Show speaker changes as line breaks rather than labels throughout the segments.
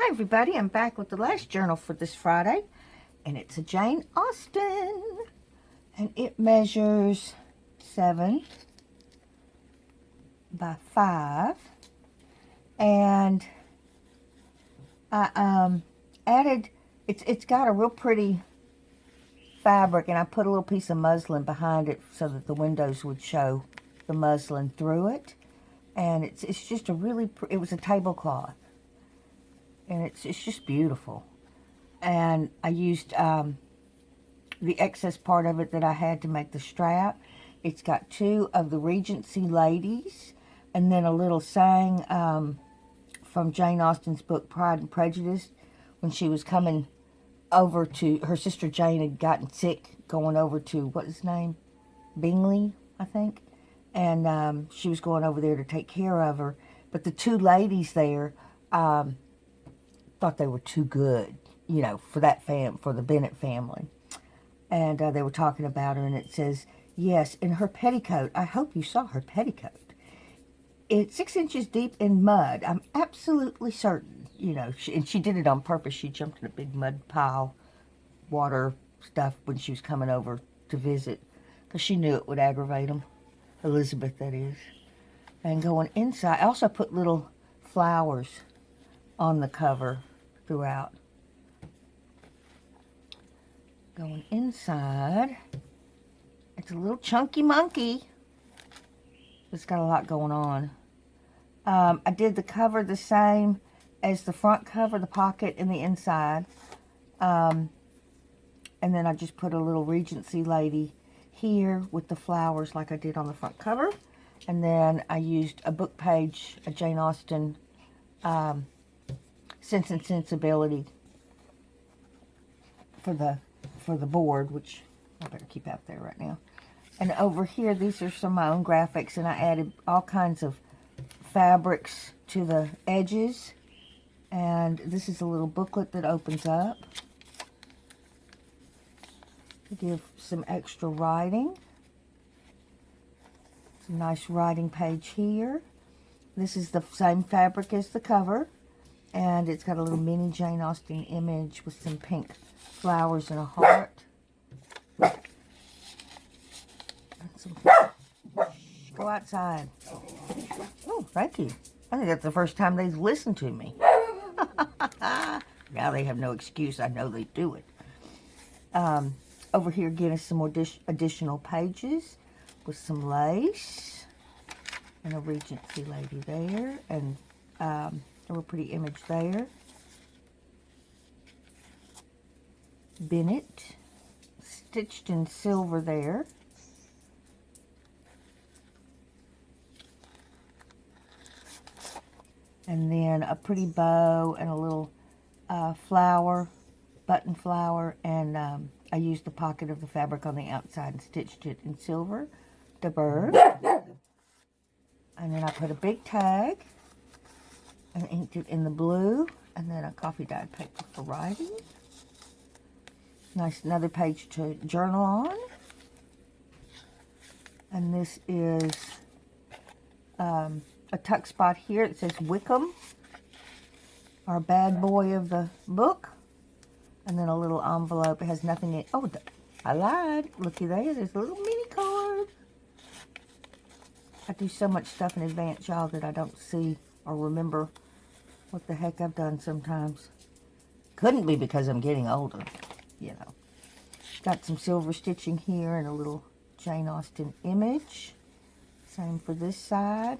everybody, I'm back with the last journal for this Friday, and it's a Jane Austen, and it measures 7 by 5, and I added, it's got a real pretty fabric, and I put a little piece of muslin behind it so that the windows would show the muslin through it, and it's just a really, it was a tablecloth. And it's just beautiful. And I used the excess part of it that I had to make the strap. It's got 2 of the Regency ladies, and then a little saying from Jane Austen's book Pride and Prejudice, when she was coming over to, her sister Jane had gotten sick going over to, what's his name? Bingley, I think. And she was going over there to take care of her. But the 2 ladies there, thought they were too good, you know, for that for the Bennet family. And they were talking about her, and it says, yes, in her petticoat, I hope you saw her petticoat. It's 6 inches deep in mud. I'm absolutely certain, you know, and she did it on purpose. She jumped in a big mud pile, water stuff, when she was coming over to visit, because she knew it would aggravate them. Elizabeth, that is. And going inside, I also put little flowers on the cover throughout. Going inside, it's a little chunky monkey. It's got a lot going on. I did the cover the same as the front cover, the pocket and the inside. And then I just put a little Regency lady here with the flowers like I did on the front cover. And then I used a book page, a Jane Austen Sense and Sensibility for the board, which I better keep out there right now. And over here, these are some of my own graphics, and I added all kinds of fabrics to the edges. And this is a little booklet that opens up to give some extra writing. It's a nice writing page here. This is the same fabric as the cover. And it's got a little mini Jane Austen image with some pink flowers and a heart. And some, go outside. Oh, thank you. I think that's the first time they've listened to me. Now they have no excuse. I know they do it. Over here, getting some more additional pages with some lace. And a Regency lady there. And a real pretty image there. Bennet, stitched in silver there. And then a pretty bow and a little flower, button flower. And I used the pocket of the fabric on the outside and stitched it in silver. The bird. And then I put a big tag and inked it in the blue, and then a coffee dyed paper for writing. Nice, another page to journal on. And this is a tuck spot here. It says Wickham, our bad boy of the book. And then a little envelope. It has nothing in it. Oh, I lied. Looky there. There's a little mini card. I do so much stuff in advance, y'all, that I don't see or remember what the heck I've done sometimes. Couldn't be because I'm getting older, you know. Got some silver stitching here and a little Jane Austen image. Same for this side.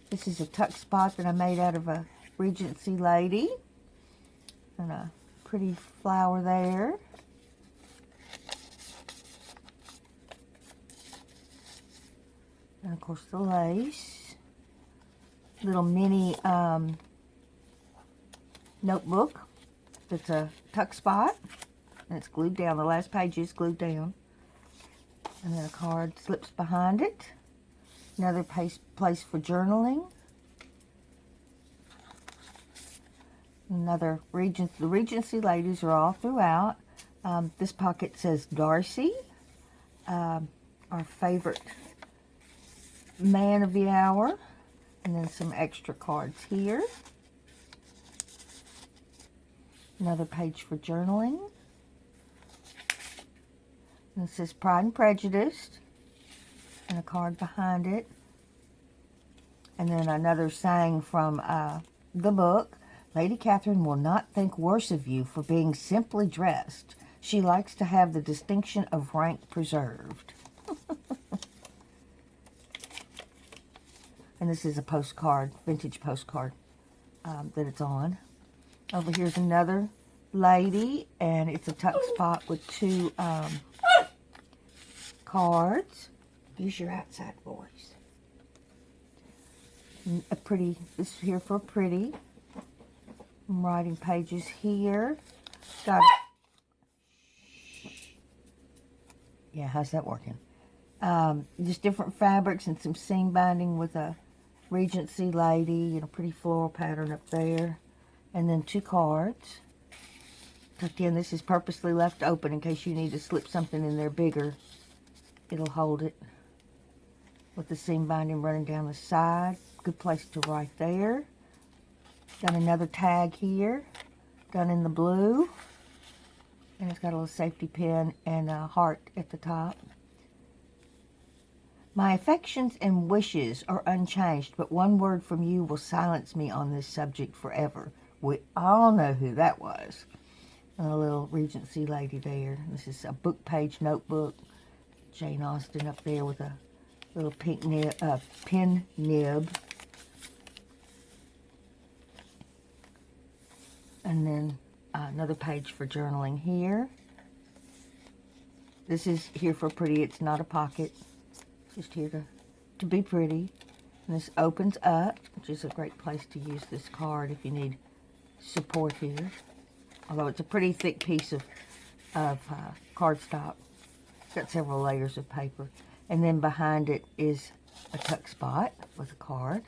This is a tuck spot that I made out of a Regency lady. And a pretty flower there. And of course the lace. Little mini notebook that's a tuck spot. And it's glued down. The last page is glued down. And then a card slips behind it. Another place for journaling. Another the Regency ladies are all throughout. This pocket says Darcy, our favorite man of the hour. And then some extra cards here. Another page for journaling. And this is Pride and Prejudice. And a card behind it. And then another saying from the book. Lady Catherine will not think worse of you for being simply dressed. She likes to have the distinction of rank preserved. And this is a postcard, vintage postcard that it's on. Over here's another lady, and it's a tuck spot with two cards. Use your outside voice. A pretty, this is here for a pretty. I'm writing pages here. Got it. Yeah, how's that working? Just different fabrics and some seam binding with a Regency lady and a pretty floral pattern up there. And then two cards. Tucked in. This is purposely left open in case you need to slip something in there bigger. It'll hold it. With the seam binding running down the side. Good place to write there. Got another tag here. Done in the blue. And it's got a little safety pin and a heart at the top. My affections and wishes are unchanged, but one word from you will silence me on this subject forever. We all know who that was. And a little Regency lady there. This is a book page notebook. Jane Austen up there with a little pink pen nib. And then another page for journaling here. This is here for pretty. It's not a pocket. Just here to be pretty. And this opens up, which is a great place to use this card if you need support here. Although it's a pretty thick piece of cardstock. It's got several layers of paper. And then behind it is a tuck spot with a card.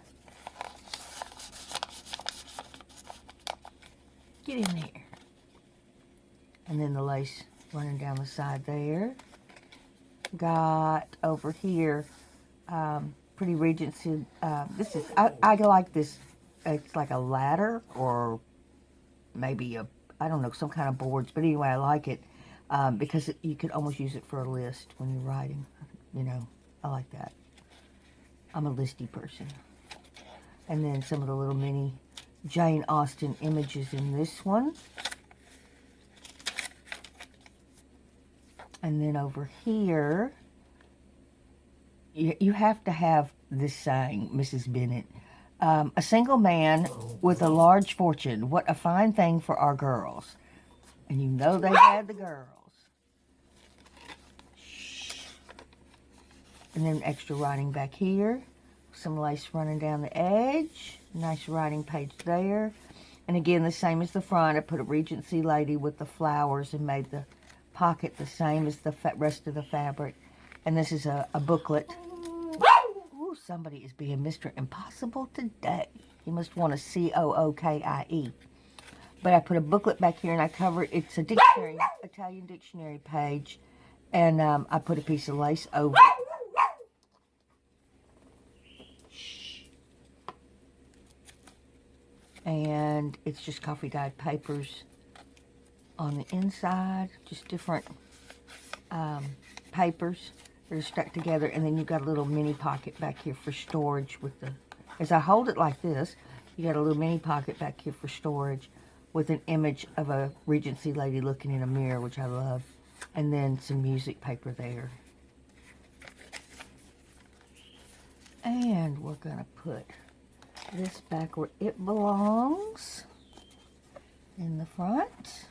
Get in there. And then the lace running down the side there. Got over here pretty Regency. This is I like this. It's like a ladder or maybe I don't know, some kind of boards. But anyway, I like it because you could almost use it for a list when you're writing. You know, I like that. I'm a listy person. And then some of the little mini Jane Austen images in this one. And then over here, you have to have this saying, Mrs. Bennet. A single man with a large fortune. What a fine thing for our girls. And you know they had the girls. And then extra writing back here. Some lace running down the edge. Nice writing page there. And again, the same as the front. I put a Regency lady with the flowers and made the pocket the same as the rest of the fabric. And this is a booklet. Ooh, somebody is being Mr. Impossible today. You must want a COOKIE. But I put a booklet back here and I cover it. It's a dictionary, Italian dictionary page. And I put a piece of lace over it. And it's just coffee dyed papers on the inside, just different papers that are stuck together. And then you've got a little mini pocket back here for storage with the, as I hold it like this, you got a little mini pocket back here for storage with an image of a Regency lady looking in a mirror, which I love. And then some music paper there. And we're gonna put this back where it belongs in the front.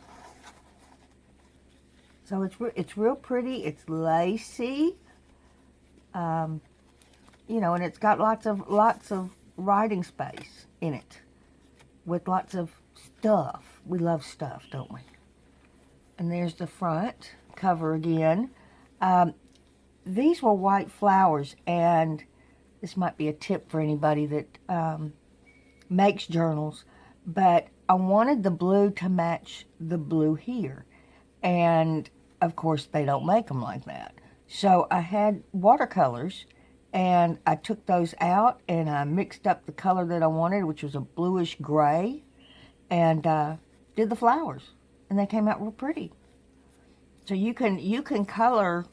So it's real pretty. It's lacy, you know, and it's got lots of writing space in it with lots of stuff. We love stuff, don't we? And there's the front cover again. These were white flowers, and this might be a tip for anybody that makes journals, but I wanted the blue to match the blue here. And of course, they don't make them like that. So I had watercolors, and I took those out, and I mixed up the color that I wanted, which was a bluish gray. And did the flowers, and they came out real pretty. So you can color,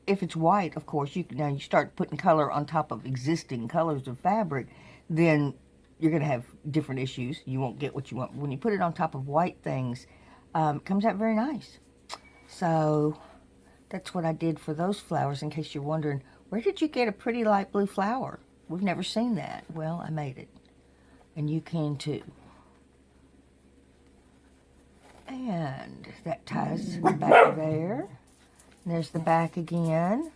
if it's white, of course. Now you start putting color on top of existing colors of fabric, then you're going to have different issues. You won't get what you want. When you put it on top of white things, it comes out very nice. So that's what I did for those flowers, in case you're wondering, where did you get a pretty light blue flower? We've never seen that. Well, I made it. And you can too. And that ties back there. And there's the back again.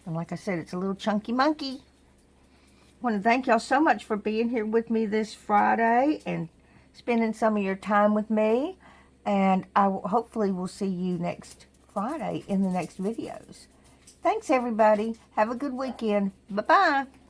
And like I said, it's a little chunky monkey. I want to thank y'all so much for being here with me this Friday and spending some of your time with me. And I hopefully will see you next Friday in the next videos. Thanks, everybody. Have a good weekend. Bye-bye.